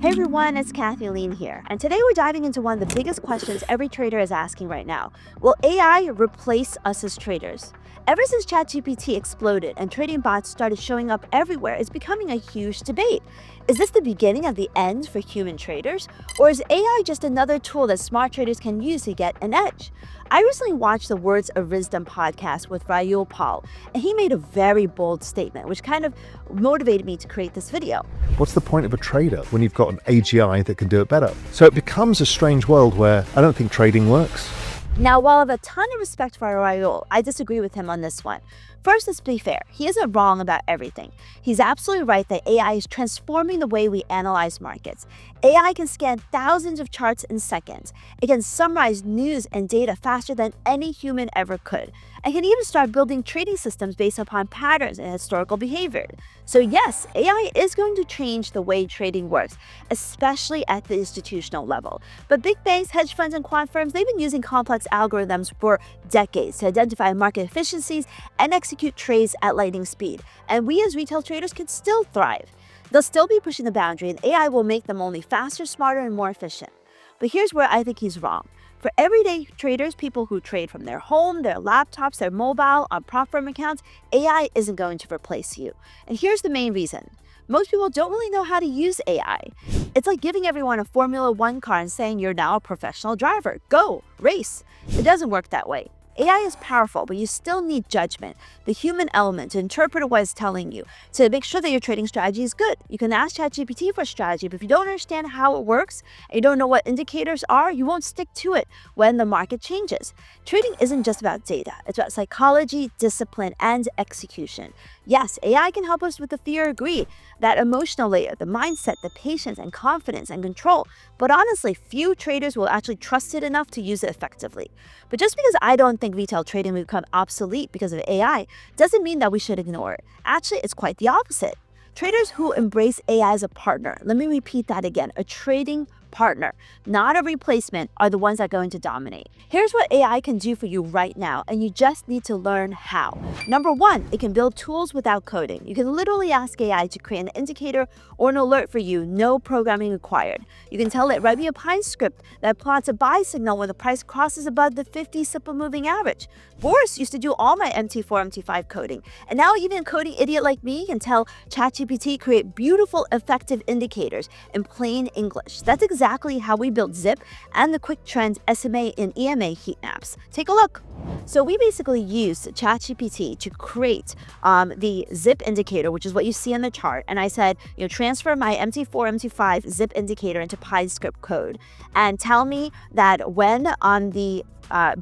Hey everyone, it's Lien here, and today we're diving into one of the biggest questions every trader is asking right now. Will AI replace us as traders? Ever since ChatGPT exploded and trading bots started showing up everywhere, it's becoming a huge debate. Is this the beginning of the end for human traders? Or is AI just another tool that smart traders can use to get an edge? I recently watched the Words of Wisdom podcast with Raul Paul, and he made a very bold statement, which kind of motivated me to create this video. What's the point of a trader when you've got an AGI that can do it better? So it becomes a strange world where I don't think trading works. Now, while I have a ton of respect for Raul, I disagree with him on this one. First, let's be fair. He isn't wrong about everything. He's absolutely right that AI is transforming the way we analyze markets. AI can scan thousands of charts in seconds. It can summarize news and data faster than any human ever could. And can even start building trading systems based upon patterns and historical behavior. So yes, AI is going to change the way trading works, especially at the institutional level. But big banks, hedge funds, and quant firms, they've been using complex algorithms for decades to identify market efficiencies and execute trades at lightning speed. And we as retail traders can still thrive. They'll still be pushing the boundary, and AI will make them only faster, smarter, and more efficient. But here's where I think he's wrong. For everyday traders, people who trade from their home, their laptops, their mobile, on prop firm accounts, AI isn't going to replace you. And here's the main reason. Most people don't really know how to use AI. It's like giving everyone a Formula One car and saying you're now a professional driver. Go, race. It doesn't work that way. AI is powerful, but you still need judgment, the human element to interpret what it's telling you, to make sure that your trading strategy is good. You can ask ChatGPT for a strategy, but if you don't understand how it works, and you don't know what indicators are, you won't stick to it when the market changes. Trading isn't just about data. It's about psychology, discipline, and execution. Yes, AI can help us with the fear of greed, that emotional layer, the mindset, the patience and confidence and control. But honestly, few traders will actually trust it enough to use it effectively. But just because I don't think retail trading will become obsolete because of AI doesn't mean that we should ignore it. Actually, it's quite the opposite. Traders who embrace AI as a partner, let me repeat that again, a trading partner, not a replacement, are the ones that are going to dominate. Here's what AI can do for you right now, and you just need to learn how. Number one, it can build tools without coding. You can literally ask AI to create an indicator or an alert for you, no programming required. You can tell it, write me a Python script that plots a buy signal when the price crosses above the 50 simple moving average. Boris used to do all my MT4, MT5 coding, and now even a coding idiot like me can tell ChatGPT create beautiful, effective indicators in plain English. That's exactly how we built ZIP and the Quick Trend SMA and EMA heat maps. Take a look. So we basically used ChatGPT to create the ZIP indicator, which is what you see on the chart. And I said, transfer my MT4, MT5 ZIP indicator into Python script code and tell me that when on the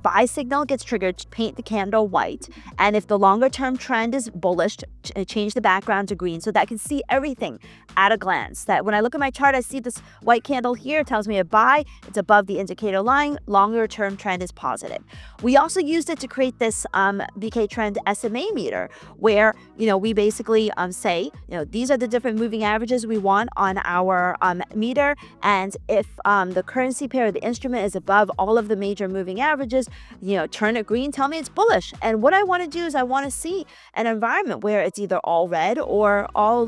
buy signal gets triggered, paint the candle white. And if the longer term trend is bullish, change the background to green so that I can see everything at a glance. That when I look at my chart, I see this white candle here. It tells me a buy. It's above the indicator line. Longer term trend is positive. We also used it to create this BKTraders SMA meter where, we basically say, these are the different moving averages we want on our meter. And if the currency pair or the instrument is above all of the major moving averages, turn it green, tell me it's bullish. And what I want to do is I want to see an environment where it's either all red or all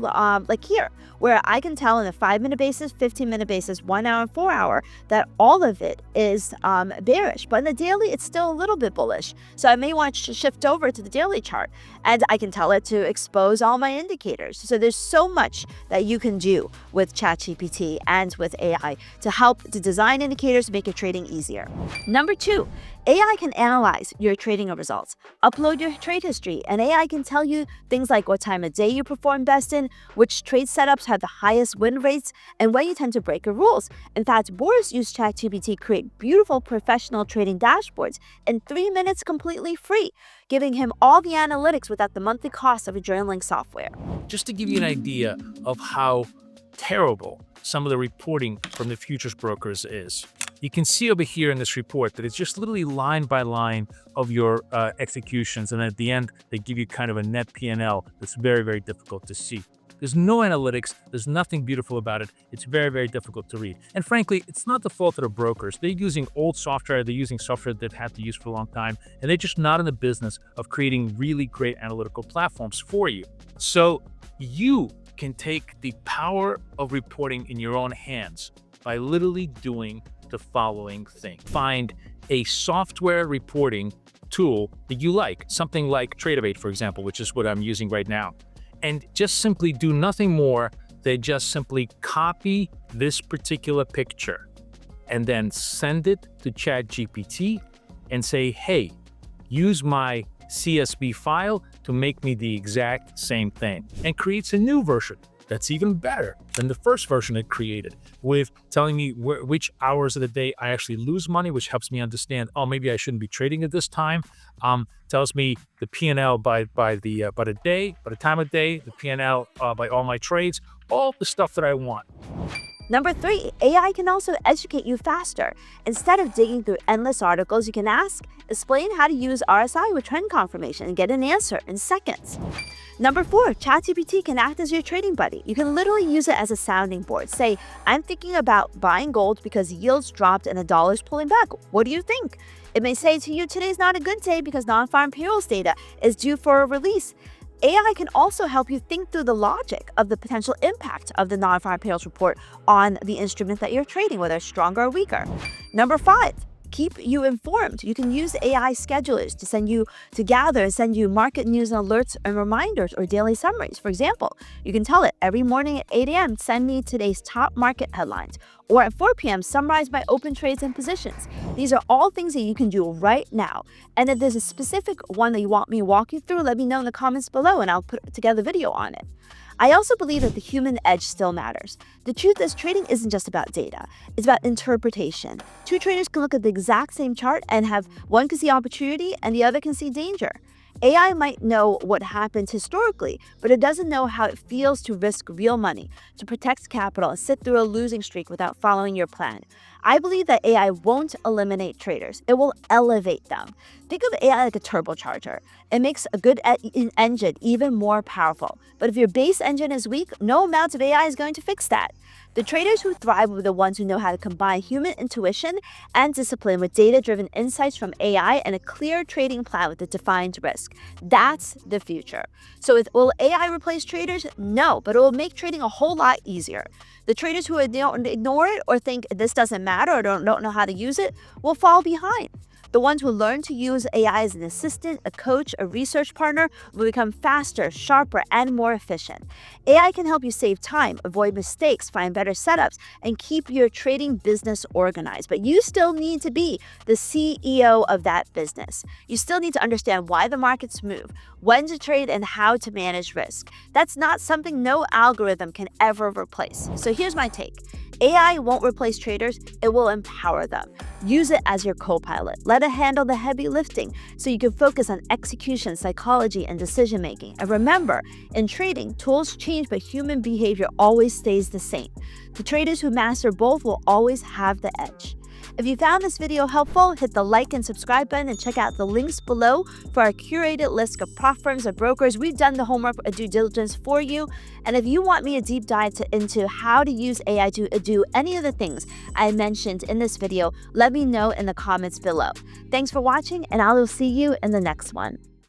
like here, where I can tell on a 5-minute basis, 15-minute basis, 1 hour, 4 hour, that all of it is bearish. But in the daily, it's still a little bit bullish. So I may want to shift over to the daily chart and I can tell it to expose all my indicators. So there's so much that you can do with ChatGPT and with AI to help to design indicators to make your trading easier. Number two, AI can analyze your trading results, upload your trade history, and AI can tell you things like what time of day you perform best in, which trade setups have the highest win rates, and when you tend to break your rules. In fact, Boris used ChatGPT to create beautiful professional trading dashboards in 3 minutes completely free, giving him all the analytics without the monthly cost of a journaling software. Just to give you an idea of how terrible some of the reporting from the futures brokers is. You can see over here in this report that it's just literally line by line of your executions. And at the end, they give you kind of a net P&L that's very, very difficult to see. There's no analytics. There's nothing beautiful about it. It's very, very difficult to read. And frankly, it's not the fault of the brokers. They're using old software. They're using software they've had to use for a long time. And they're just not in the business of creating really great analytical platforms for you. So you can take the power of reporting in your own hands by literally doing the following thing. Find a software reporting tool that you like, something like Tradingview, for example, which is what I'm using right now, and just simply do nothing more than just simply copy this particular picture and then send it to ChatGPT and say, hey, use my CSV file to make me the exact same thing, and creates a new version that's even better than the first version it created, with telling me which hours of the day I actually lose money, which helps me understand, oh, maybe I shouldn't be trading at this time. Tells me the P&L by the day, by the time of day, the P&L by all my trades, all the stuff that I want. Number 3, AI can also educate you faster. Instead of digging through endless articles, you can ask, explain how to use RSI with trend confirmation and get an answer in seconds. Number 4, ChatGPT can act as your trading buddy. You can literally use it as a sounding board. Say, I'm thinking about buying gold because yields dropped and the dollar's pulling back. What do you think? It may say to you, today's not a good day because non-farm payrolls data is due for a release. AI can also help you think through the logic of the potential impact of the non-farm payrolls report on the instrument that you're trading, whether it's stronger or weaker. Number 5, keep you informed. You can use AI schedulers to gather and send you market news and alerts and reminders or daily summaries. For example, you can tell it every morning at 8 a.m., send me today's top market headlines, or at 4 p.m., summarize my open trades and positions. These are all things that you can do right now. And if there's a specific one that you want me to walk you through, let me know in the comments below and I'll put together a video on it. I also believe that the human edge still matters. The truth is, trading isn't just about data, it's about interpretation. Two traders can look at the exact same chart and have one can see opportunity and the other can see danger. AI might know what happened historically, but it doesn't know how it feels to risk real money, to protect capital, and sit through a losing streak without following your plan. I believe that AI won't eliminate traders. It will elevate them. Think of AI like a turbocharger. It makes a good engine even more powerful. But if your base engine is weak, no amount of AI is going to fix that. The traders who thrive are the ones who know how to combine human intuition and discipline with data-driven insights from AI and a clear trading plan with a defined risk. That's the future. So will AI replace traders? No, but it will make trading a whole lot easier. The traders who ignore it or think this doesn't matter or don't know how to use it will fall behind. The ones who learn to use AI as an assistant, a coach, a research partner will become faster, sharper, and more efficient. AI can help you save time, avoid mistakes, find better setups, and keep your trading business organized. But you still need to be the CEO of that business. You still need to understand why the markets move, when to trade, and how to manage risk. That's not something no algorithm can ever replace. So here's my take. AI won't replace traders, it will empower them. Use it as your co-pilot. Let it handle the heavy lifting so you can focus on execution, psychology, and decision making. And remember, in trading, tools change, but human behavior always stays the same. The traders who master both will always have the edge. If you found this video helpful, hit the like and subscribe button and check out the links below for our curated list of prop firms and brokers. We've done the homework and due diligence for you. And if you want me to deep dive into how to use AI to do any of the things I mentioned in this video, let me know in the comments below. Thanks for watching, and I will see you in the next one.